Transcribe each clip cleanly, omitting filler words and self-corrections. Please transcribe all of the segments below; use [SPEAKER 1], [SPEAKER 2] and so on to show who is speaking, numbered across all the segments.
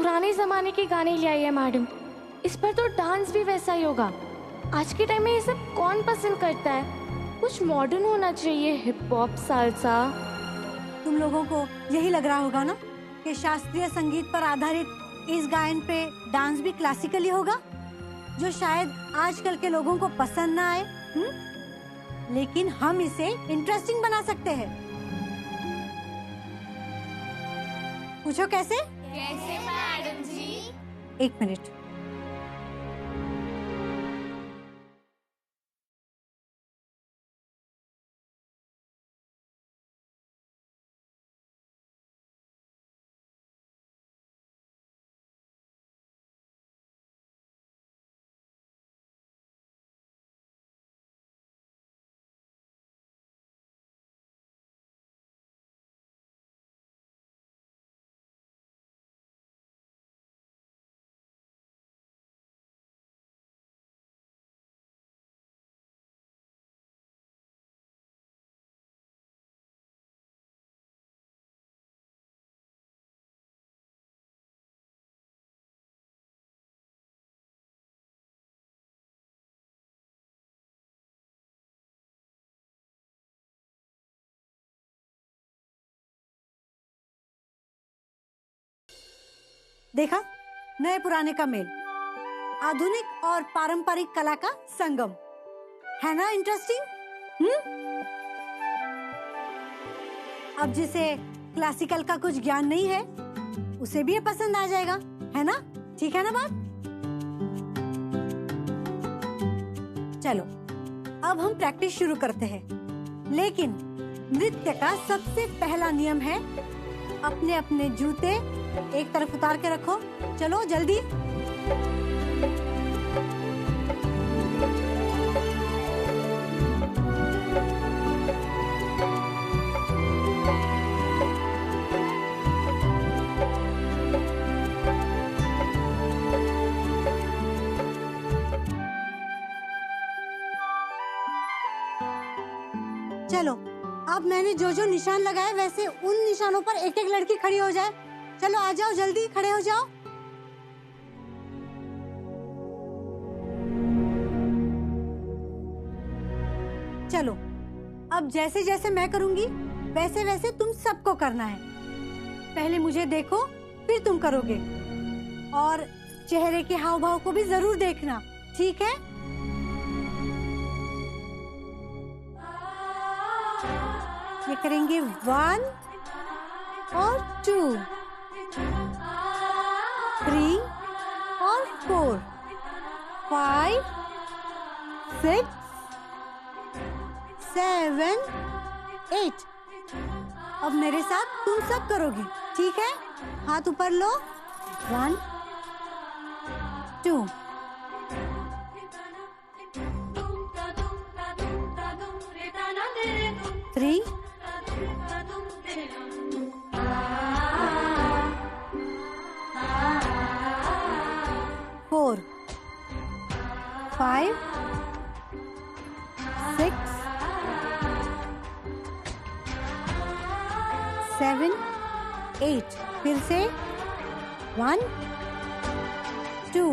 [SPEAKER 1] पुराने जमाने के गाने ले आई है मैडम। इस पर तो डांस भी वैसा ही होगा। आज के टाइम में ये सब कौन पसंद करता है? कुछ मॉडर्न होना चाहिए, हिप हॉप, सालसा।
[SPEAKER 2] तुम लोगों को यही लग रहा होगा ना कि शास्त्रीय संगीत पर आधारित इस गायन पे डांस भी क्लासिकली होगा, जो शायद आजकल के लोगों को पसंद ना आए। लेकिन हम इसे इंटरेस्टिंग बना सकते हैं। पूछो कैसे?
[SPEAKER 3] कैसे मैडम जी?
[SPEAKER 2] 1 मिनट। देखा, नए पुराने का मेल, आधुनिक और पारंपरिक कला का संगम, है ना इंटरेस्टिंग? अब जिसे क्लासिकल का कुछ ज्ञान नहीं है उसे भी ये पसंद आ जाएगा, है ना? ठीक है ना बात? चलो अब हम प्रैक्टिस शुरू करते हैं। लेकिन नृत्य का सबसे पहला नियम है अपने अपने जूते एक तरफ उतार के रखो। चलो जल्दी। चलो अब मैंने जो जो निशान लगाए वैसे उन निशानों पर एक एक लड़की खड़ी हो जाए। चलो आ जाओ, जल्दी खड़े हो जाओ। चलो अब जैसे जैसे मैं करूंगी वैसे वैसे तुम सबको करना है। पहले मुझे देखो फिर तुम करोगे, और चेहरे के हाव भाव को भी जरूर देखना, ठीक है? ये करेंगे 1 और 2, 3 और 4, 5, 6, 7, 8। अब मेरे साथ तुम सब करोगे, ठीक है? हाथ ऊपर लो। 1, 2, 3, 4, 5, 6, 7, 8। फिर से 1, 2,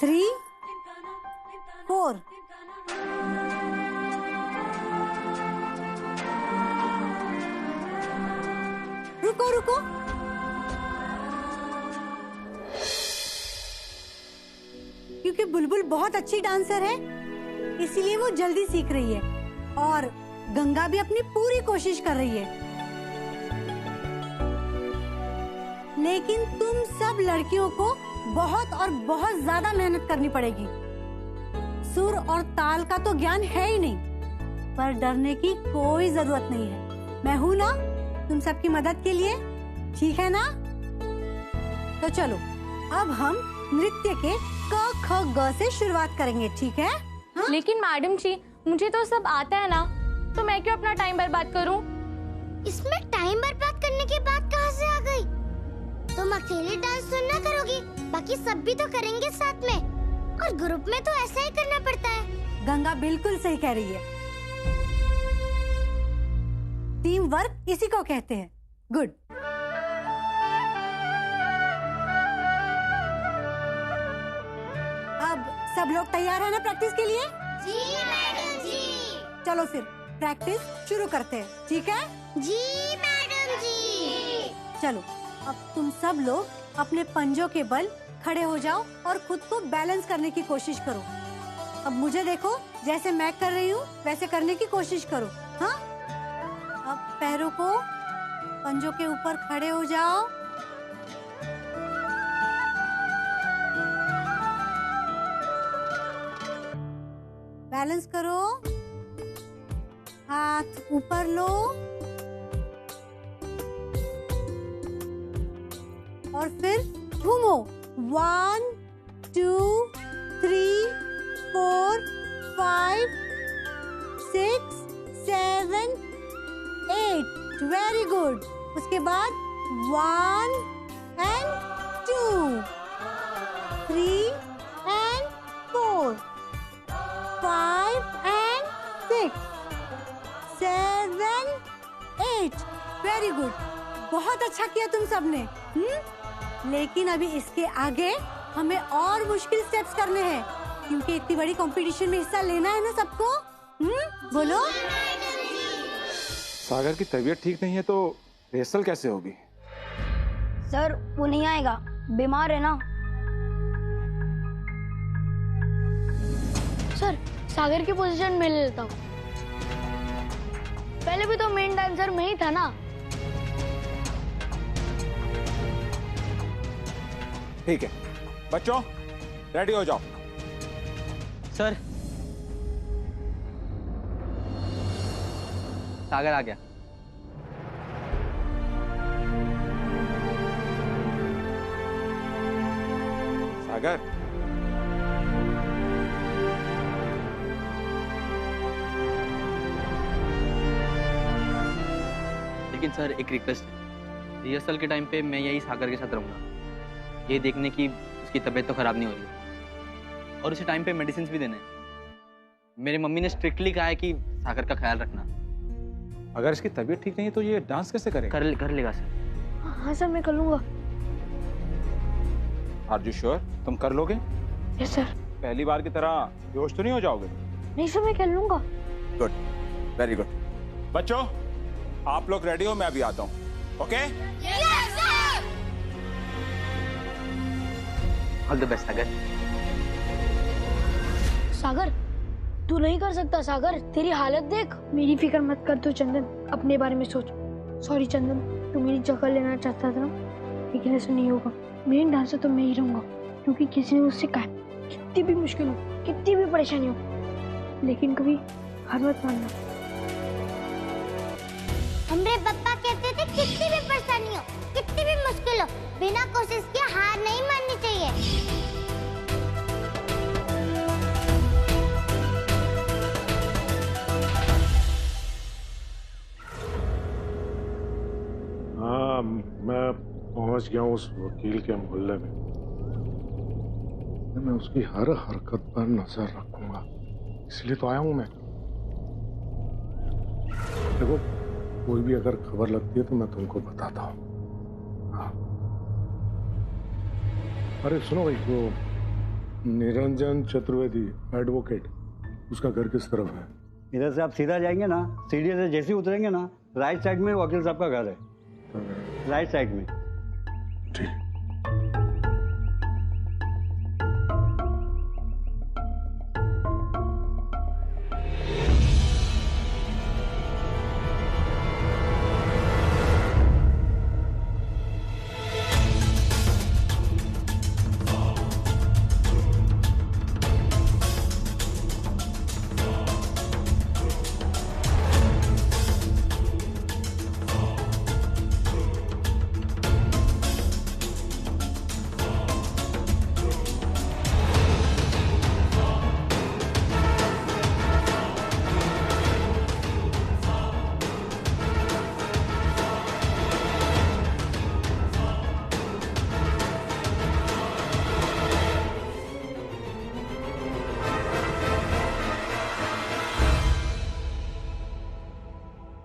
[SPEAKER 2] 3, 4। रुको रुको, क्योंकि बुलबुल बहुत अच्छी डांसर है इसीलिए वो जल्दी सीख रही है, और गंगा भी अपनी पूरी कोशिश कर रही है। लेकिन तुम सब लड़कियों को बहुत और बहुत ज्यादा मेहनत करनी पड़ेगी। सुर और ताल का तो ज्ञान है ही नहीं, पर डरने की कोई जरूरत नहीं है। मैं हूं ना तुम सबकी मदद के लिए, ठीक है ना? तो चलो अब हम नृत्य के क ख ग से शुरुआत करेंगे, ठीक है? हाँ?
[SPEAKER 1] लेकिन मैडम जी मुझे तो सब आता है ना, तो मैं क्यों अपना टाइम बर्बाद करूं?
[SPEAKER 3] इसमें टाइम बर्बाद करने की बात कहाँ से आ गई? तुम अकेले डांस तो ना करोगी, बाकी सब भी तो करेंगे साथ में, और ग्रुप में तो ऐसा ही करना पड़ता है।
[SPEAKER 2] गंगा बिल्कुल सही कह रही है। टीम वर्क इसी को कहते हैं। गुड। अब सब लोग तैयार हैं ना प्रैक्टिस के लिए?
[SPEAKER 3] जी मैडम जी।
[SPEAKER 2] चलो फिर प्रैक्टिस शुरू करते हैं, ठीक है?
[SPEAKER 3] जी मैडम जी।
[SPEAKER 2] चलो अब तुम सब लोग अपने पंजों के बल खड़े हो जाओ और खुद को बैलेंस करने की कोशिश करो। अब मुझे देखो, जैसे मैं कर रही हूँ वैसे करने की कोशिश करो। हाँ, अब पैरों को पंजों के ऊपर खड़े हो जाओ। बैलेंस करो, हाथ ऊपर लो और फिर घूमो। 1 2 3 4 5 6 7 8। Very good. उसके बाद 1 and 2 3 and 4 5 and 6 7 8। Very good, बहुत अच्छा किया तुम सबने। लेकिन अभी इसके आगे हमें और मुश्किल स्टेप्स करने हैं, क्योंकि इतनी बड़ी कंपटीशन में हिस्सा लेना है ना सबको। बोलो।
[SPEAKER 4] सागर की तबीयत ठीक नहीं है तो रिहर्सल कैसे होगी?
[SPEAKER 5] सर वो नहीं आएगा, बीमार है ना।
[SPEAKER 1] सर सागर की पोजीशन में ले लेता हूँ। पहले भी तो मेन डांसर में ही था ना।
[SPEAKER 4] ठीक है बच्चों, रेडी हो जाओ।
[SPEAKER 6] सर सागर आ गया।
[SPEAKER 4] सागर,
[SPEAKER 6] लेकिन सर एक रिक्वेस्ट है, रिहर्सल के टाइम पे मैं यही सागर के साथ रहूंगा, ये देखने की उसकी तबीयत तो खराब नहीं हो रही है, और उसी टाइम पे मेडिसिन भी देने हैं। मेरी मम्मी ने स्ट्रिक्टली कहा है कि सागर का ख्याल रखना।
[SPEAKER 4] अगर इसकी तबीयत ठीक नहीं है तो ये डांस कैसे करेगा?
[SPEAKER 6] कर लेगा सर।
[SPEAKER 1] हाँ सर, मैं कर लूंगा।
[SPEAKER 4] आर यू श्योर तुम कर लोगे?
[SPEAKER 1] Yes sir.
[SPEAKER 4] पहली बार की तरह बेहोश तो नहीं हो जाओगे?
[SPEAKER 1] नहीं सर, मैं कर लूंगा।
[SPEAKER 4] Good, very good. बच्चों आप लोग रेडी हो, मैं अभी आता हूँ। ओके?
[SPEAKER 6] ऑल द बेस्ट सागर।
[SPEAKER 1] सागर तू नहीं कर सकता। सागर तेरी हालत देख। मेरी फिक्र मत कर तू चंदन, अपने बारे में सोच। सॉरी चंदन, तू मेरी जगह लेना चाहता था ना, लेकिन ऐसा नहीं होगा। मेन डांसर तो मैं ही रहूंगा, क्योंकि किसी ने मुझसे कहा कितनी भी मुश्किल हो, कितनी भी परेशानी हो, लेकिन कभी हार मत मानना।
[SPEAKER 3] हमरे पापा कहते थे कितनी भी परेशानी हो, कितनी भी मुश्किल हो, बिना कोशिश किए हार नहीं माननी चाहिए।
[SPEAKER 7] हाँ, मैं पहुंच गया हूँ उस वकील के मोहल्ले में। मैं उसकी हर हरकत पर नजर रखूंगा, इसलिए तो आया हूँ मैं। देखो, कोई भी अगर खबर लगती है तो मैं तुमको बताता हूँ। हाँ। अरे सुनो भाई, वो निरंजन चतुर्वेदी एडवोकेट, उसका घर किस तरफ है?
[SPEAKER 8] इधर से आप सीधा जाएंगे ना, सीढ़ी से जैसे ही उतरेंगे ना, राइट साइड में वकील साहब का घर है। राइट साइड में।
[SPEAKER 7] ठीक।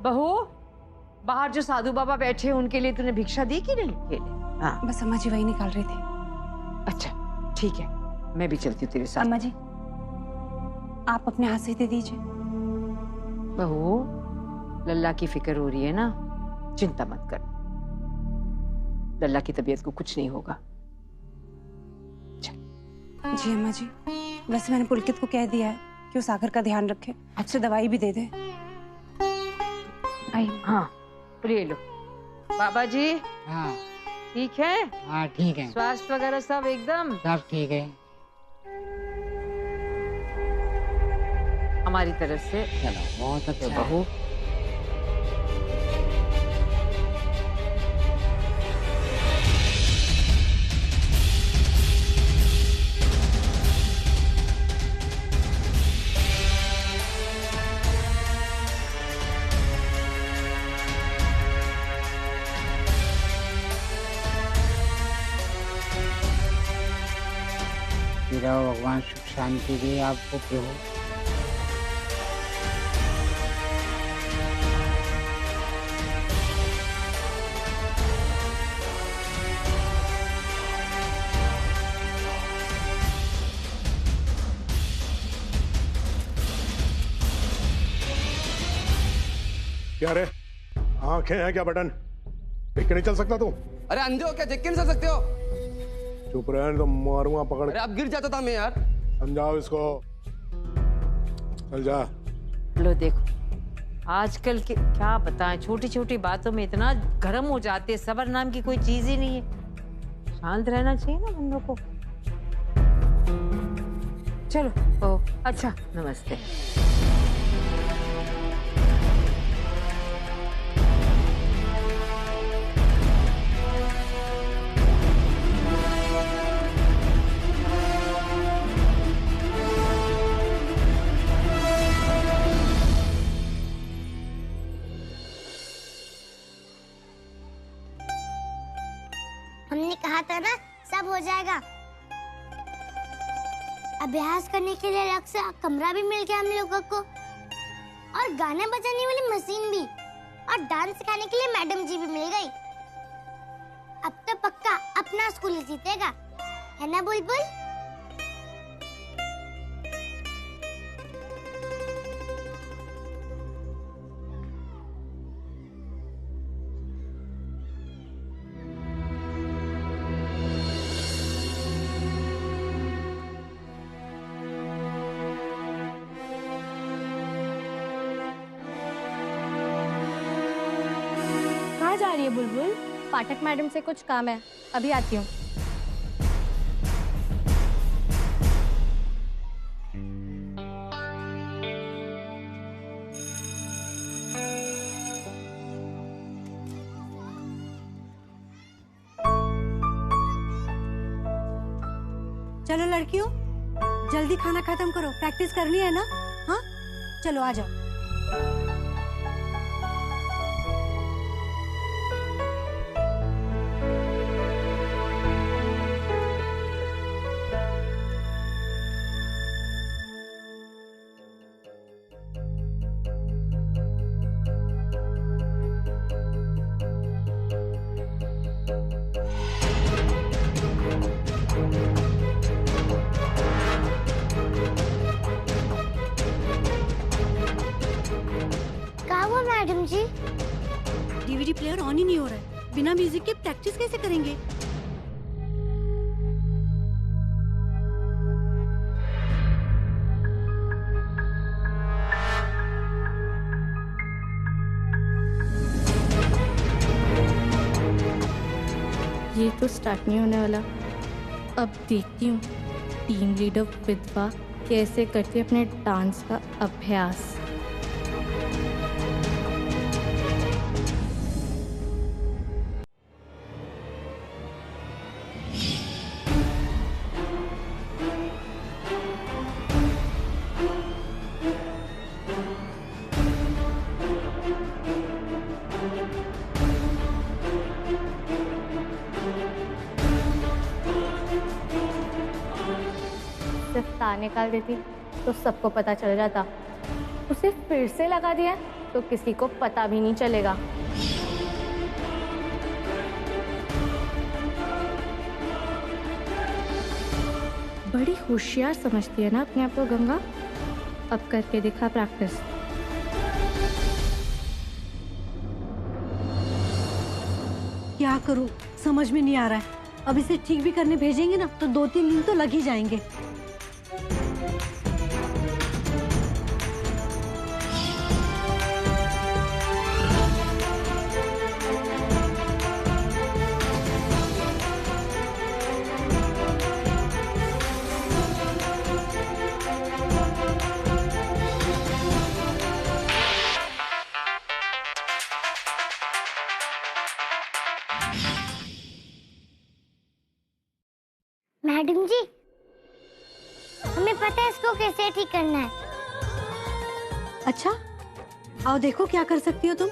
[SPEAKER 9] बहू, बाहर जो साधु बाबा बैठे हैं उनके लिए तूने भिक्षा दी कि नहीं? केले। हाँ
[SPEAKER 10] बस अम्मा जी वही निकाल रही थी।
[SPEAKER 9] अच्छा ठीक है, मैं भी चलती हूँ तेरे साथ।
[SPEAKER 10] अम्मा जी आप अपने हाथ से दे दीजिए।
[SPEAKER 9] बहू, लल्ला की फिक्र हो रही है ना, चिंता मत कर, लल्ला की तबीयत को कुछ नहीं होगा।
[SPEAKER 10] जी अम्मा जी, वैसे मैंने पुलकित को कह दिया है कि वो सागर का ध्यान रखे, अच्छे दवाई भी दे दे। आइए।
[SPEAKER 9] हाँ ले लो। बाबा जी
[SPEAKER 11] हाँ
[SPEAKER 9] ठीक है?
[SPEAKER 11] हाँ ठीक है,
[SPEAKER 9] स्वास्थ्य वगैरह सब एकदम
[SPEAKER 11] सब ठीक है।
[SPEAKER 9] हमारी तरफ से
[SPEAKER 11] चलो बहुत अच्छा
[SPEAKER 9] बहू।
[SPEAKER 11] तेरा भगवान सुख शांति दे आपको प्रभु।
[SPEAKER 7] क्या रे, आंखें हैं क्या बटन? देख के नहीं चल सकता तू?
[SPEAKER 12] अरे अंधे हो क्या, देख के नहीं चल सकते हो?
[SPEAKER 7] चुप रहे तो मारूंगा पकड़।
[SPEAKER 12] अरे अब गिर जाता था मैं यार।
[SPEAKER 7] समझाओ इसको, चल जा।
[SPEAKER 9] लो देखो, आजकल के क्या बताएं, छोटी छोटी बातों में इतना गर्म हो जाते, सबर नाम की कोई चीज ही नहीं है। शांत रहना चाहिए ना बंदों को। चलो ओ, अच्छा नमस्ते।
[SPEAKER 3] हमने कहा था ना सब हो जाएगा। अभ्यास करने के लिए अलग से कमरा भी मिल गया हम लोगों को, और गाना बजाने वाली मशीन भी, और डांस सिखाने के लिए मैडम जी भी मिल गई। अब तो पक्का अपना स्कूल ही जीतेगा, है ना बुलबुल?
[SPEAKER 1] कहाँ जा रही है बुलबुल?
[SPEAKER 5] पाठक मैडम से कुछ काम है, अभी आती हूँ।
[SPEAKER 2] चलो लड़कियों, जल्दी खाना खत्म करो, प्रैक्टिस करनी है ना? हाँ चलो आ जाओ।
[SPEAKER 3] क्या हुआ मैडम जी?
[SPEAKER 2] डीवीडी प्लेयर ऑन ही नहीं हो रहा है, बिना म्यूजिक के प्रैक्टिस कैसे करेंगे?
[SPEAKER 13] ये तो स्टार्ट नहीं होने वाला। अब देखती हूँ टीम लीडर विधवा कैसे करती है अपने डांस का अभ्यास। सिर्फ तार निकाल देती तो सबको पता चल जाता उसे फिर से लगा दिया तो किसी को पता भी नहीं चलेगा। बड़ी होशियार समझती है ना अपने आप को गंगा। अब करके दिखा प्रैक्टिस।
[SPEAKER 2] क्या करूं समझ में नहीं आ रहा है। अब इसे ठीक भी करने भेजेंगे ना तो 2-3 दिन तो लग ही जाएंगे।
[SPEAKER 3] मैडम जी, हमें पता है इसको कैसे ठीक करना है।
[SPEAKER 2] अच्छा, आओ देखो क्या कर सकती हो तुम।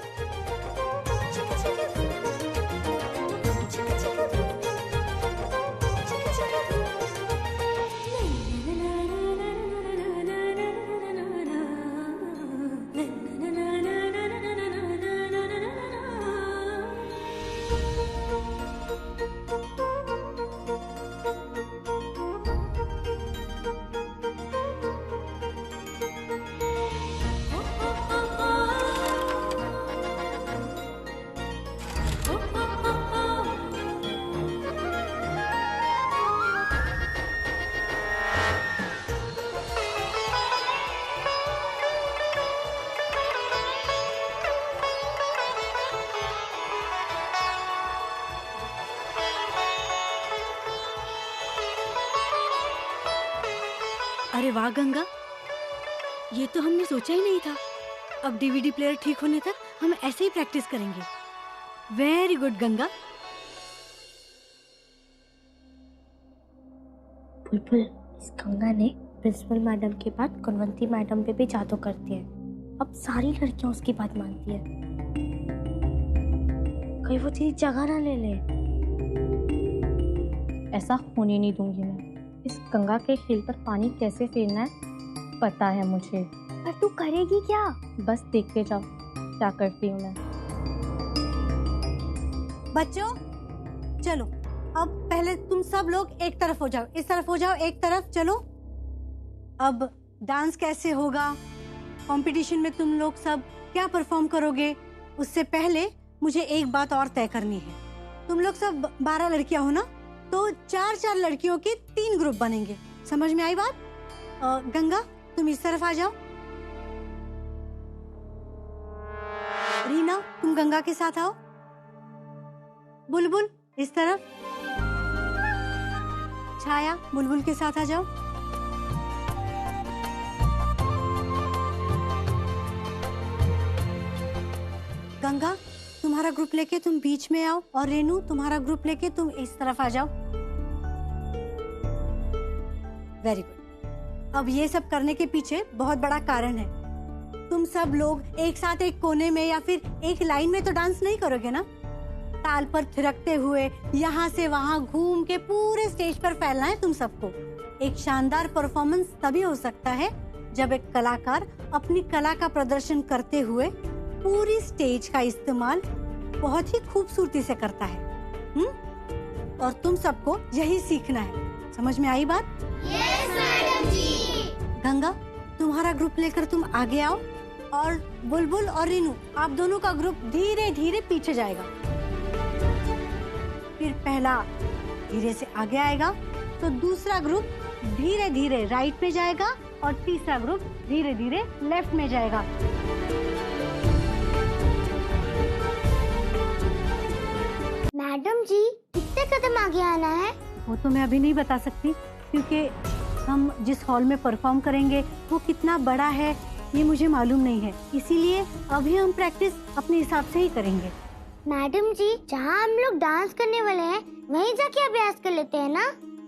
[SPEAKER 2] अरे वाह गंगा, ये तो हमने सोचा ही नहीं था। अब डीवीडी प्लेयर ठीक होने तक हम ऐसे ही प्रैक्टिस करेंगे। Very good Ganga.
[SPEAKER 13] बुलबुल, इस गंगा ने प्रिंसिपल मैडम के बाद कुंवंती मैडम पे भी जादू कर दिया है। अब सारी लड़कियां उसकी बात मानती है। कहीं वो तेरी जगह ना ले ले। ऐसा होने नहीं दूंगी मैं। इस गंगा के खेल पर पानी कैसे फेरना है पता है मुझे। पर तू करेगी क्या? बस देखते जाओ क्या करती हूँ मैं।
[SPEAKER 2] बच्चों चलो, अब पहले तुम सब लोग एक तरफ हो जाओ। इस तरफ हो जाओ, एक तरफ चलो। अब डांस कैसे होगा, कंपटीशन में तुम लोग सब क्या परफॉर्म करोगे, उससे पहले मुझे एक बात और तय करनी है। तुम लोग सब 12 लड़कियां हो ना, तो 4-4 लड़कियों के 3 ग्रुप बनेंगे। समझ में आई बात? गंगा तुम इस तरफ आ जाओ। रीना तुम गंगा के साथ आओ। बुलबुल इस तरफ। छाया बुलबुल के साथ आ जाओ। गंगा तुम्हारा ग्रुप लेके तुम बीच में आओ, और रेनू तुम्हारा ग्रुप लेके तुम इस तरफ आ जाओ। Very good. अब ये सब करने के पीछे बहुत बड़ा कारण है। तुम सब लोग एक साथ एक कोने में या फिर एक लाइन में तो डांस नहीं करोगे ना। ताल पर थिरकते हुए यहाँ से वहाँ घूम के पूरे स्टेज पर फैलना है तुम सबको। एक शानदार परफॉर्मेंस तभी हो सकता है जब एक कलाकार अपनी कला का प्रदर्शन करते हुए पूरी स्टेज का इस्तेमाल बहुत ही खूबसूरती से करता है। और तुम सबको यही सीखना है। समझ में आई बात?
[SPEAKER 3] यस मैडम जी।
[SPEAKER 2] गंगा तुम्हारा ग्रुप लेकर तुम आगे आओ, और बुलबुल और रीनू आप दोनों का ग्रुप धीरे धीरे पीछे जाएगा। फिर पहला धीरे से आगे आएगा, तो दूसरा ग्रुप धीरे धीरे राइट में जाएगा, और तीसरा ग्रुप धीरे धीरे लेफ्ट में जाएगा।
[SPEAKER 3] मैडम जी कितने कदम आगे आना है?
[SPEAKER 2] वो तो मैं अभी नहीं बता सकती, क्योंकि हम जिस हॉल में परफॉर्म करेंगे वो कितना बड़ा है ये मुझे मालूम नहीं है। इसीलिए अभी हम प्रैक्टिस अपने हिसाब से ही करेंगे।
[SPEAKER 3] मैडम जी, जहाँ हम लोग डांस करने वाले हैं वहीं जाके अभ्यास कर लेते हैं ना?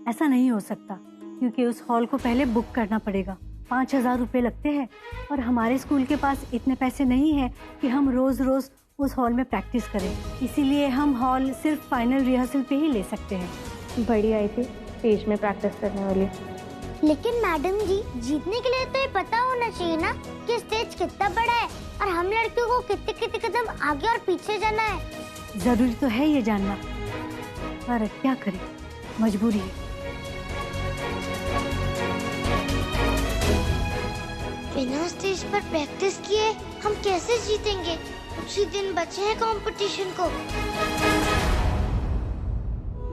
[SPEAKER 2] ऐसा नहीं हो सकता, क्योंकि उस हॉल को पहले बुक करना पड़ेगा। 5,000 रुपए लगते हैं, और हमारे स्कूल के पास इतने पैसे नहीं है कि हम रोज रोज उस हॉल में प्रैक्टिस करें। इसीलिए हम हॉल सिर्फ फाइनल रिहर्सल पे ही ले सकते हैं।
[SPEAKER 13] बड़ी आई थी स्टेज में प्रैक्टिस करने वाली।
[SPEAKER 3] लेकिन मैडम जी, जीतने के लिए तो ये पता होना चाहिए ना कि स्टेज स्टेज कितना बड़ा है और हम लड़कियों को कितने कितने कदम आगे और पीछे जाना है।
[SPEAKER 2] जरूरी तो है ये जानना, पर क्या करें, मजबूरी है।
[SPEAKER 3] बिना स्टेज पर प्रैक्टिस किए हम कैसे जीतेंगे? कुछ ही दिन बचे हैं कंपटीशन को।